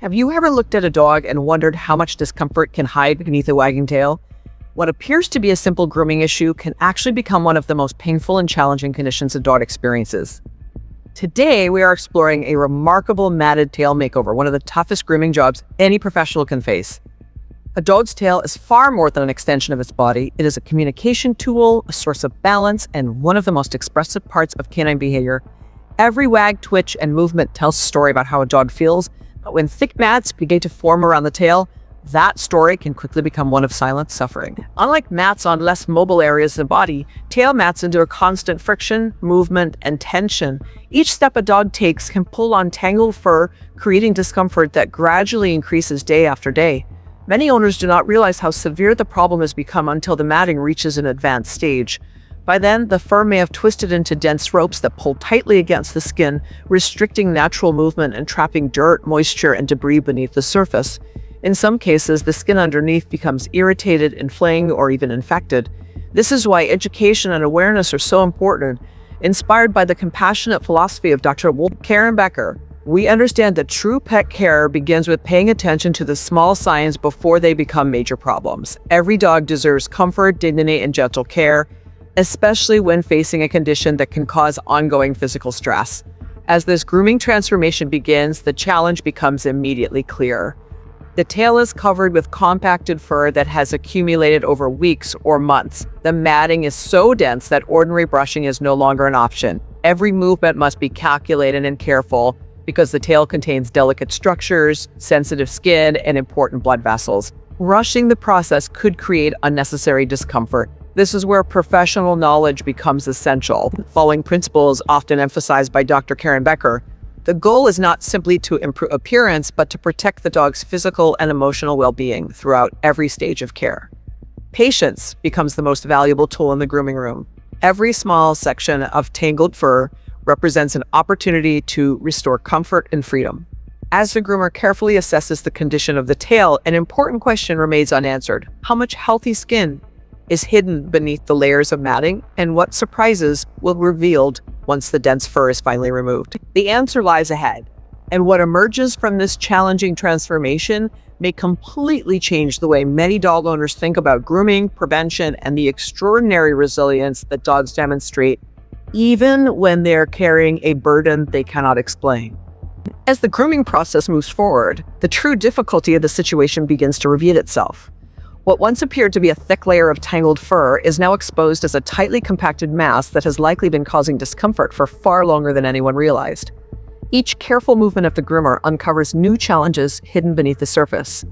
Have you ever looked at a dog and wondered how much discomfort can hide beneath a wagging tail? What appears to be a simple grooming issue can actually become one of the most painful and challenging conditions a dog experiences. Today, we are exploring a remarkable matted tail makeover, one of the toughest grooming jobs any professional can face. A dog's tail is far more than an extension of its body. It is a communication tool, a source of balance, and one of the most expressive parts of canine behavior. Every wag, twitch, and movement tells a story about how a dog feels, but when thick mats begin to form around the tail, that story can quickly become one of silent suffering. Unlike mats on less mobile areas of the body, tail mats endure constant friction, movement, and tension. Each step a dog takes can pull on tangled fur, creating discomfort that gradually increases day after day. Many owners do not realize how severe the problem has become until the matting reaches an advanced stage. By then, the fur may have twisted into dense ropes that pull tightly against the skin, restricting natural movement and trapping dirt, moisture, and debris beneath the surface. In some cases, the skin underneath becomes irritated, inflamed, or even infected. This is why education and awareness are so important. Inspired by the compassionate philosophy of Dr. Becker, we understand that true pet care begins with paying attention to the small signs before they become major problems. Every dog deserves comfort, dignity, and gentle care, especially when facing a condition that can cause ongoing physical stress. As this grooming transformation begins, the challenge becomes immediately clear. The tail is covered with compacted fur that has accumulated over weeks or months. The matting is so dense that ordinary brushing is no longer an option. Every movement must be calculated and careful because the tail contains delicate structures, sensitive skin, and important blood vessels. Rushing the process could create unnecessary discomfort. This is where professional knowledge becomes essential. Following principles often emphasized by Dr. Becker, the goal is not simply to improve appearance, but to protect the dog's physical and emotional well-being throughout every stage of care. Patience becomes the most valuable tool in the grooming room. Every small section of tangled fur represents an opportunity to restore comfort and freedom. As the groomer carefully assesses the condition of the tail, an important question remains unanswered. How much healthy skin is hidden beneath the layers of matting, and what surprises will be revealed once the dense fur is finally removed? The answer lies ahead, and what emerges from this challenging transformation may completely change the way many dog owners think about grooming, prevention, and the extraordinary resilience that dogs demonstrate, even when they're carrying a burden they cannot explain. As the grooming process moves forward, the true difficulty of the situation begins to reveal itself. What once appeared to be a thick layer of tangled fur is now exposed as a tightly compacted mass that has likely been causing discomfort for far longer than anyone realized. Each careful movement of the groomer uncovers new challenges hidden beneath the surface.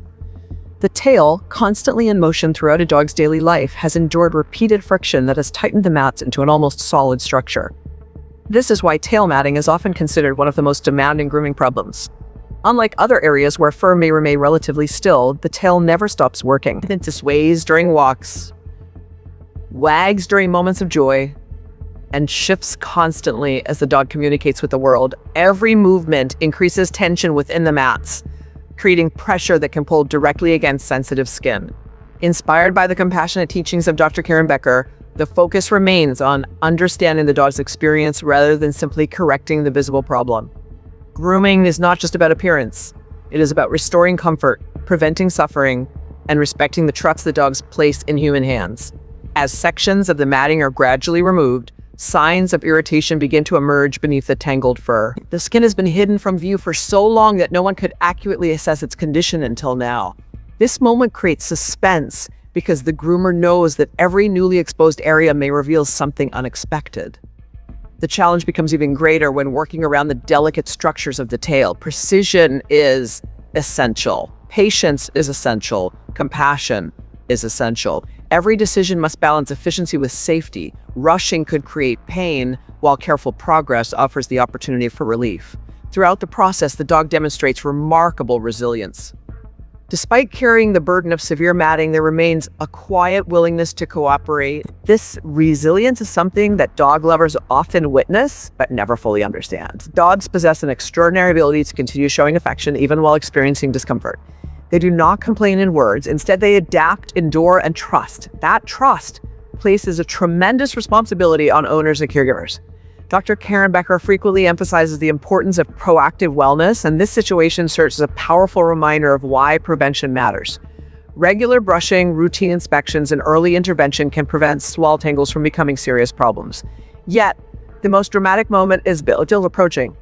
The tail, constantly in motion throughout a dog's daily life, has endured repeated friction that has tightened the mats into an almost solid structure. This is why tail matting is often considered one of the most demanding grooming problems. Unlike other areas where fur may remain relatively still, the tail never stops working. It sways during walks, wags during moments of joy, and shifts constantly as the dog communicates with the world. Every movement increases tension within the mats, creating pressure that can pull directly against sensitive skin. Inspired by the compassionate teachings of Dr. Becker, the focus remains on understanding the dog's experience rather than simply correcting the visible problem. Grooming is not just about appearance. It is about restoring comfort, preventing suffering, and respecting the trust the dogs place in human hands. As sections of the matting are gradually removed, signs of irritation begin to emerge beneath the tangled fur. The skin has been hidden from view for so long that no one could accurately assess its condition until now. This moment creates suspense because the groomer knows that every newly exposed area may reveal something unexpected. The challenge becomes even greater when working around the delicate structures of the tail. Precision is essential. Patience is essential. Compassion is essential. Every decision must balance efficiency with safety. Rushing could create pain, while careful progress offers the opportunity for relief. Throughout the process, the dog demonstrates remarkable resilience. Despite carrying the burden of severe matting, there remains a quiet willingness to cooperate. This resilience is something that dog lovers often witness, but never fully understand. Dogs possess an extraordinary ability to continue showing affection even while experiencing discomfort. They do not complain in words. Instead, they adapt, endure, and trust. That trust places a tremendous responsibility on owners and caregivers. Dr. Karen Becker frequently emphasizes the importance of proactive wellness, and this situation serves as a powerful reminder of why prevention matters. Regular brushing, routine inspections, and early intervention can prevent swall tangles from becoming serious problems. Yet, the most dramatic moment is still approaching.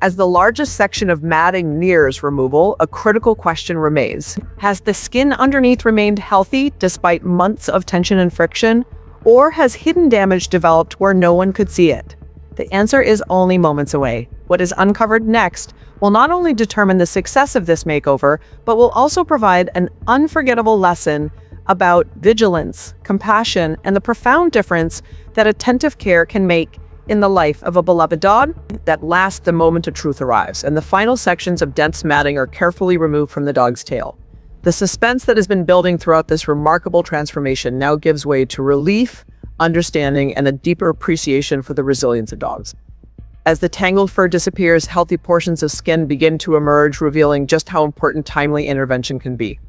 As the largest section of matting nears removal, a critical question remains. Has the skin underneath remained healthy despite months of tension and friction, or has hidden damage developed where no one could see it? The answer is only moments away. What is uncovered next will not only determine the success of this makeover, but will also provide an unforgettable lesson about vigilance, compassion, and the profound difference that attentive care can make in the life of a beloved dog. That last the moment of truth arrives, and the final sections of dense matting are carefully removed from the dog's tail. The suspense that has been building throughout this remarkable transformation now gives way to relief, understanding, and a deeper appreciation for the resilience of dogs. As the tangled fur disappears, healthy portions of skin begin to emerge, revealing just how important timely intervention can be.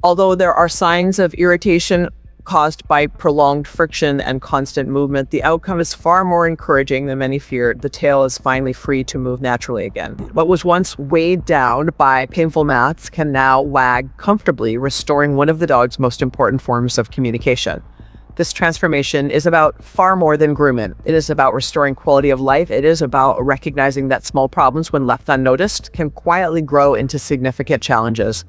Although there are signs of irritation caused by prolonged friction and constant movement, the outcome is far more encouraging than many feared. The tail is finally free to move naturally again. What was once weighed down by painful mats can now wag comfortably, restoring one of the dog's most important forms of communication. This transformation is about far more than grooming. It is about restoring quality of life. It is about recognizing that small problems, when left unnoticed, can quietly grow into significant challenges.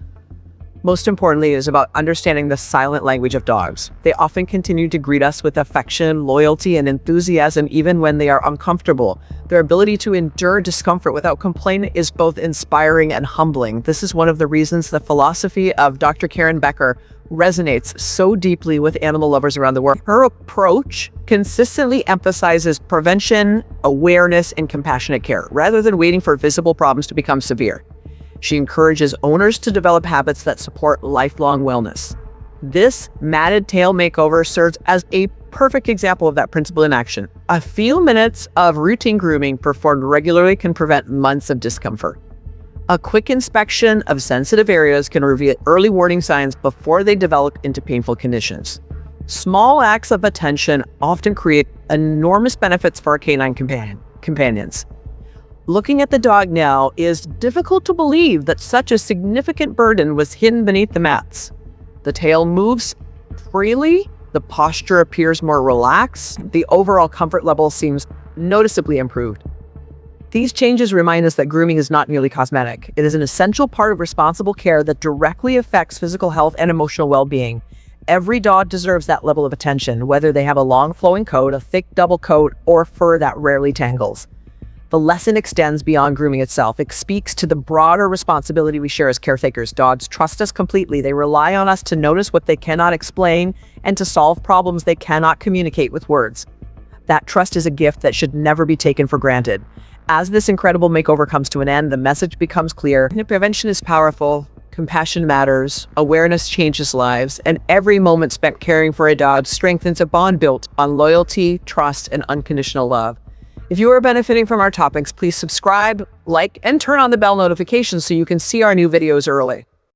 Most importantly, it is about understanding the silent language of dogs. They often continue to greet us with affection, loyalty, and enthusiasm even when they are uncomfortable. Their ability to endure discomfort without complaint is both inspiring and humbling. This is one of the reasons the philosophy of Dr. Karen Becker resonates so deeply with animal lovers around the world. Her approach consistently emphasizes prevention, awareness, and compassionate care, rather than waiting for visible problems to become severe. She encourages owners to develop habits that support lifelong wellness. This matted tail makeover serves as a perfect example of that principle in action. A few minutes of routine grooming performed regularly can prevent months of discomfort. A quick inspection of sensitive areas can reveal early warning signs before they develop into painful conditions. Small acts of attention often create enormous benefits for our canine companions. Looking at the dog now, it is difficult to believe that such a significant burden was hidden beneath the mats. The tail moves freely, the posture appears more relaxed, the overall comfort level seems noticeably improved. These changes remind us that grooming is not merely cosmetic. It is an essential part of responsible care that directly affects physical health and emotional well-being. Every dog deserves that level of attention, whether they have a long flowing coat, a thick double coat, or fur that rarely tangles. The lesson extends beyond grooming itself. It speaks to the broader responsibility we share as caretakers. Dogs trust us completely. They rely on us to notice what they cannot explain and to solve problems they cannot communicate with words. That trust is a gift that should never be taken for granted. As this incredible makeover comes to an end, the message becomes clear. Prevention is powerful, compassion matters, awareness changes lives, and every moment spent caring for a dog strengthens a bond built on loyalty, trust, and unconditional love. If you are benefiting from our topics, please subscribe, like, and turn on the bell notifications so you can see our new videos early.